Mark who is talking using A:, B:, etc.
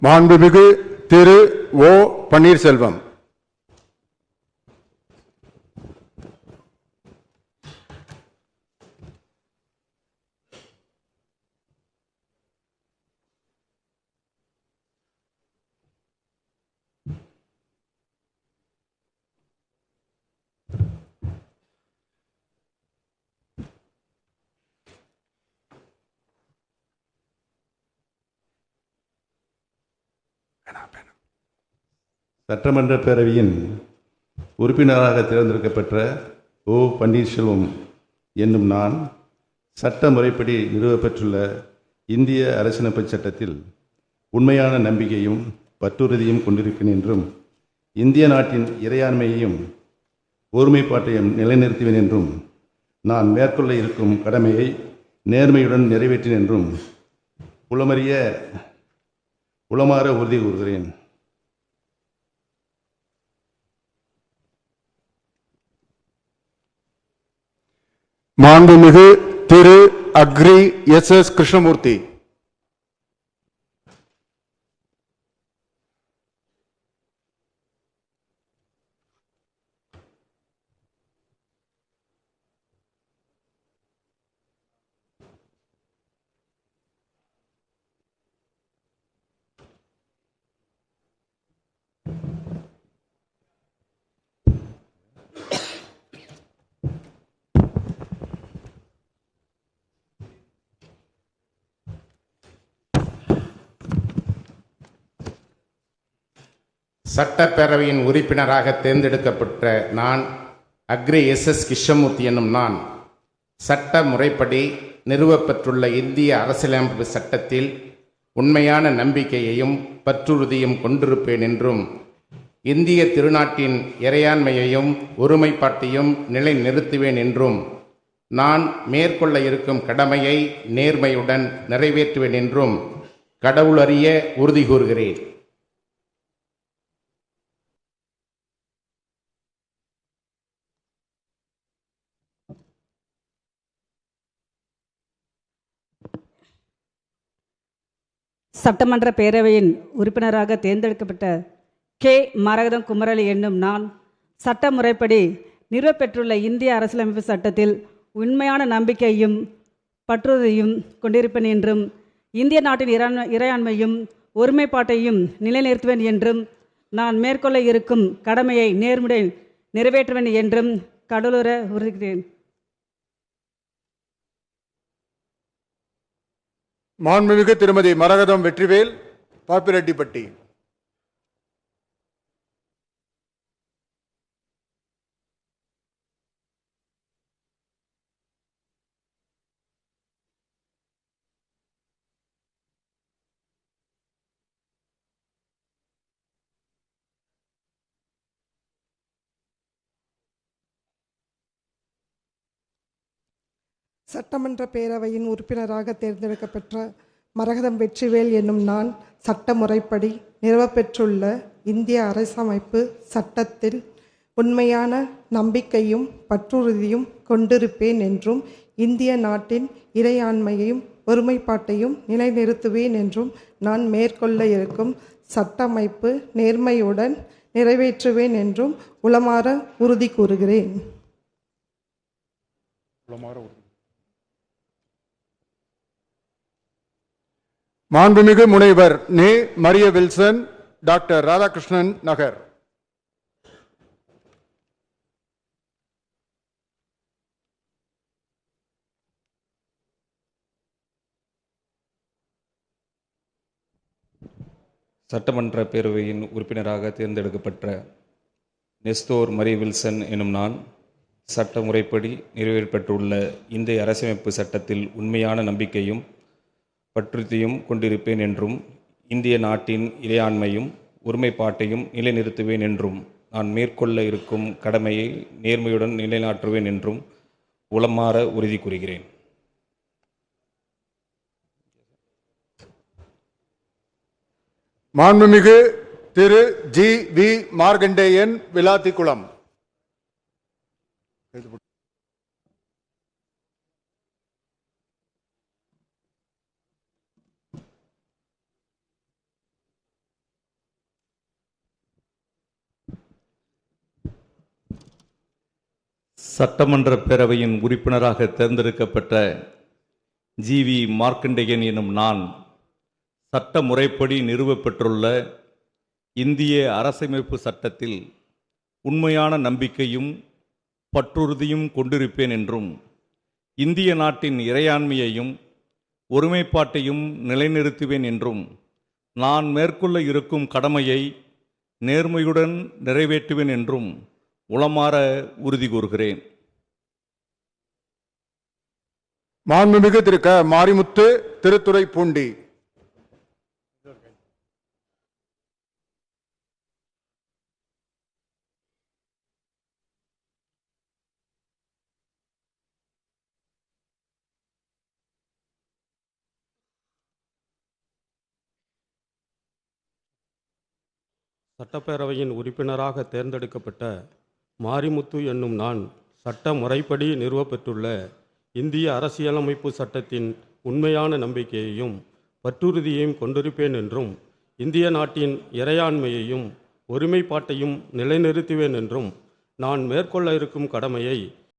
A: மாண்புமிகு திரு ஓ பன்னீர்செல்வம்.
B: சட்டமன்ற பேரவையின் உறுப்பினராக தேர்ந்தெடுக்கப்பட்ட ஓ பன்னீர்செல்வம் என்னும் நான் சட்ட முறைப்படி நிறுவப்பெற்றுள்ள இந்திய அரசியலமைப்பு சட்டத்தில் உண்மையான நம்பிக்கையும் பற்றுறுதியும் கொண்டிருப்பேன் என்றும் இந்திய நாட்டின் இறையாண்மையையும் ஒருமைப்பாட்டையும் நிலைநிறுத்துவேன் என்றும் நான் மேற்கொள்ள இருக்கும் கடமையை நேர்மையுடன் நிறைவேற்றேன் என்றும் உளமாற உறுதி கூறுகிறேன்.
A: மாண்புமிகு திரு அக்ரி எஸ் கிருஷ்ணமூர்த்தி.
C: சட்டப்பேரவையின் உறுப்பினராக தேர்ந்தெடுக்கப்பட்ட நான் அக்ரி எஸ் கிருஷ்ணமூர்த்தி என்னும் நான் சட்ட முறைப்படி நிறுவப்பெற்றுள்ள இந்திய அரசியலமைப்பு சட்டத்தில் உண்மையான நம்பிக்கையையும் பற்றுறுதியும் கொண்டிருப்பேன் என்றும் இந்திய திருநாட்டின் இறையாண்மையையும் ஒருமைப்பாட்டையும் நிலைநிறுத்துவேன் என்றும் நான் மேற்கொள்ள இருக்கும் கடமையை நேர்மையுடன் நிறைவேற்றுவேன் என்றும் கடவுளறிய உறுதி கூறுகிறேன்.
D: சட்டமன்ற பேரவையின் உறுப்பினராக தேர்ந்தெடுக்கப்பட்ட கே மரகதம் குமரலி என்னும் நான் சட்ட முறைப்படி நிறுவப்பெற்றுள்ள இந்திய அரசியலமைப்பு சட்டத்தில் உண்மையான நம்பிக்கையும் பற்றுறுதியும் கொண்டிருப்பேன் என்றும் இந்திய நாட்டின் இறையாண்மையும் ஒருமைப்பாட்டையும் நிலைநிறுத்துவேன் என்றும் நான் மேற்கொள்ள இருக்கும் கடமையை நேர்மையுடன் நிறைவேற்றுவேன் என்றும் கடவுளற உறுதிக்கிறேன்.
A: மாண்புமிகு திருமதி மரகதம் வெற்றிவேல், பாப்பிரெட்டிப்பட்டி.
E: சட்டமன்ற பேரவையின் உறுப்பினராக தேர்ந்தெடுக்கப்பட்ட மரகதம் வெற்றிவேல் என்னும் நான் சட்ட முறைப்படி நிறுவப்பெற்றுள்ள இந்திய அரசியலமைப்பு சட்டத்தில் உண்மையான நம்பிக்கையும் பற்றுறுதியும் கொண்டிருப்பேன் என்றும் இந்திய நாட்டின் இறையாண்மையையும் ஒருமைப்பாட்டையும் நிலைநிறுத்துவேன் என்றும் நான் மேற்கொள்ள இருக்கும் சட்டமைப்பு நேர்மையுடன் நிறைவேற்றுவேன் என்றும் உளமாற உறுதி கூறுகிறேன்.
A: மாண்புமிகு முனைவர் நே மரிய வில்சன், டாக்டர் ராதாகிருஷ்ணன் நகர்.
F: சட்டமன்ற பேரவையின் உறுப்பினராக தேர்ந்தெடுக்கப்பட்ட நெஸ்தோர் மரிய வில்சன் எனும் நான் சட்ட முறைப்படி நிறைவேற்றப்பட்டுள்ள இந்திய அரசியலமைப்பு சட்டத்தில் உண்மையான நம்பிக்கையும் பற்றுறுதியும் கொண்டிருப்பேன் என்றும் இந்திய நாட்டின் இறையாண்மையும் ஒருமைப்பாட்டையும் நிலைநிறுத்துவேன் என்றும் நான் மேற்கொள்ள இருக்கும் கடமையை நேர்மையுடன் நிலைநாட்டுவேன் என்றும் உளமாற உறுதி கூறுகிறேன்.
A: மாண்புமிகு திரு ஜி வி மார்கண்டேயன், விளாத்திக்குளம்.
G: சட்டமன்ற பேரவையின் உறுப்பினராக தேர்ந்தெடுக்கப்பட்ட ஜி.வி. மார்க்கண்டேயன் எனும் நான் சட்ட முறைப்படி நிறுவப்பெற்றுள்ள இந்திய அரசமைப்பு சட்டத்தில் உண்மையான நம்பிக்கையும் பற்றுறுதியும் கொண்டிருப்பேன் என்றும் இந்திய நாட்டின் இறையாண்மையையும் ஒருமைப்பாட்டையும் நிலைநிறுத்துவேன் என்றும் நான் மேற்கொள்ள இருக்கும் கடமையை நேர்மையுடன் நிறைவேற்றுவேன் என்றும் உளமாற உறுதி கூறுகிறேன்.
A: மாண்புமிகு திரு க. மாரிமுத்து, திருத்துறைப்பூண்டி.
H: சட்டப்பேரவையின் உறுப்பினராக தேர்ந்தெடுக்கப்பட்ட மாரிமுத்து என்னும் நான் சட்ட முறைப்படி நிறுவப்பெற்றுள்ள இந்திய அரசியலமைப்பு சட்டத்தின் உண்மையான நம்பிக்கையையும் பற்றுறுதியையும் கொண்டிருப்பேன் என்றும் இந்திய நாட்டின் இறையாண்மையையும் ஒருமைப்பாட்டையும் நிலைநிறுத்துவேன் என்றும் நான் மேற்கொள்ள இருக்கும் கடமையை